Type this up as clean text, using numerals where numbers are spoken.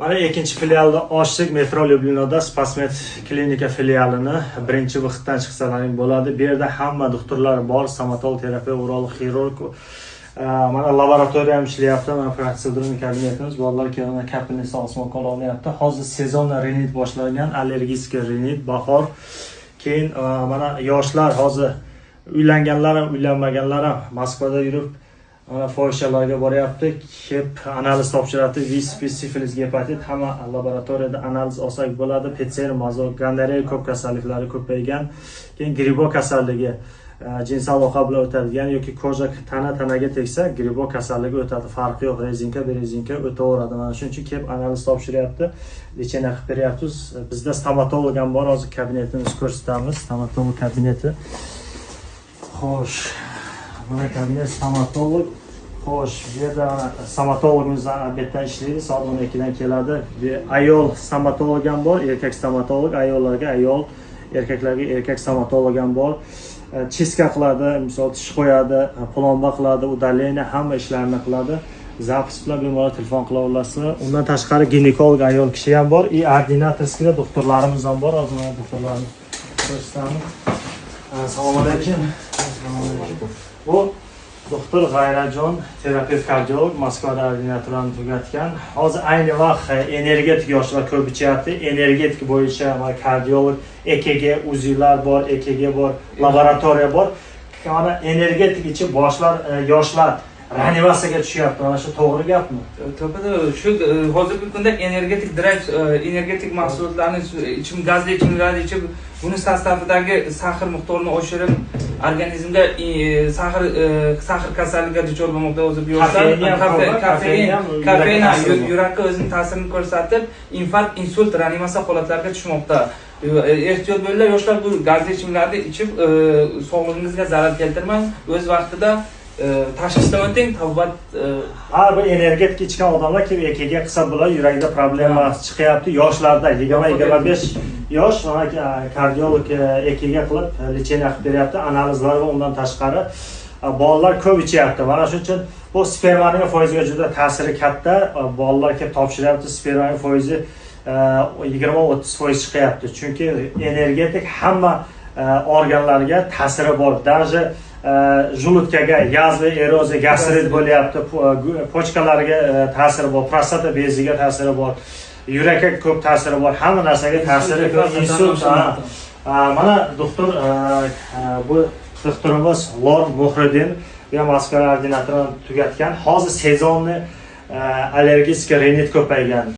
Mana ikkinchi filialni ochdik. Metro Lyublinada Spasmed klinika filialini birinchi vaqtdan chiqsalaring bo'ladi. Bu yerda hamma doktorlar bor, stomatolog, terapevt, urolog, xirurg. Mana laboratoriya ham ishlayapti. Mana protsedurni kabinetimiz, bolalar kelgan kabinetda osmon qo'llayapti. Hozir sezon rinit boshlangan, allergik rinit, bahor. Keyin mana yoshlar hozir uylanganlar ham, uylanmaganlar ham Moskvada yurib mana fohishalarga boryapti, kelib analiz topshiradi, sifilis, gepatit, hamma laboratoriyada analiz olsak bo'ladi. PCR, mazok, gonorreya ko'p kasalliklari ko'paygan. Keyin gribok kasalligi, jinsal aloqa bilan o'tadigan yoki koja tanaga tegsa, gribok kasalligi o'tadi. Farqi yo'q, rezinka berezinka o'taveradi. Mana shuning uchun kelib analiz topshiryapti, lecheniya qilib beryapmiz. Bizda stomatolog ham bor, hozir kabinetimizni ko'rsatamiz. Stomatolog kabineti. Xo'sh, mana kabinet stomatolog. Xo'sh, bu yerda stomatologimiz obeddan ishlaydi, soat 12 dan keladi. Ayol stomatolog ham bor, erkak stomatolog, ayollarga ayol, erkaklarga erkak stomatolog ham bor. Chiska qiladi, misol tish qo'yadi, plomba qiladi, udaleniya, hamma ishlarni qiladi. Zapis bilan bemalol telefon qila olasizlar. Undan tashqari ginekolog ayol kishi ham bor, ordinatorskiy doktorlarimiz ham bor. Hozir mana doktorlarni ko'rsatamiz. Assalomu alaykum. Bu doktor G'ayrajon, terapevt kardiolog, Moskvada ordinaturani tugatgan. Hozir ayni vaqt energetik yoshlar ko'p ichyapti. Energetik bo'yicha kardiolog, EKG, UZI'lar bor, EKG bor, laboratoriya bor. Mana energetik ichib yoshlar reanimatsiyaga tushyapti. Mana shu to'g'ri gapmi? To'g'ri. Shu hozirgi kunda energetik drive, energetik mahsulotlarni gazli ichimliklarni ichib, buni sostavidagi sahr miqdorini oshirib, organizmga sahr kasalligiga duchor bo'lmoqda. O'zi yoshlar kofein yurakka o'zining ta'sirini ko'rsatib, infarkt, insult, reanimatsiya holatlariga tushmoqda. Ehtiyot bo'linglar, yoshlar, bu gazli ichimliklarni ichib sog'lig'ingizga zarar keltirmang. O'z vaqtida tashxisdan o'ting, tavbat. Har bir energetik ichgan odamlar kelib EKG qilsa bo'ladi, yurakda problema chiqyapti. Yoshlarda 20-25 yosh mana kardiolog EKG qilib lecheniya qilib beryapti, analizlar va undan tashqari bolalar ko'p ichyapti. Mana shuning uchun bu spermaning foiziga juda ta'siri katta. Bolalar kelib topshiryapti, spermaning foizi 20-30% chiqyapti. Chunki energetik hamma organlarga ta'siri bor. Даже julutkaga yazva, eroziya, gastrit bo'lyapti, pochkalarga ta'siri bor, prostata beziga ta'siri bor, yurakka ko'p ta'siri bor, hamma narsaga ta'siri ko'p. Insult. Mana doktor, bu doktorimiz Lor Muhriddin, bu Moskva ordinaturini tugatgan. Hozir sezonni allergik rinit ko'paygan.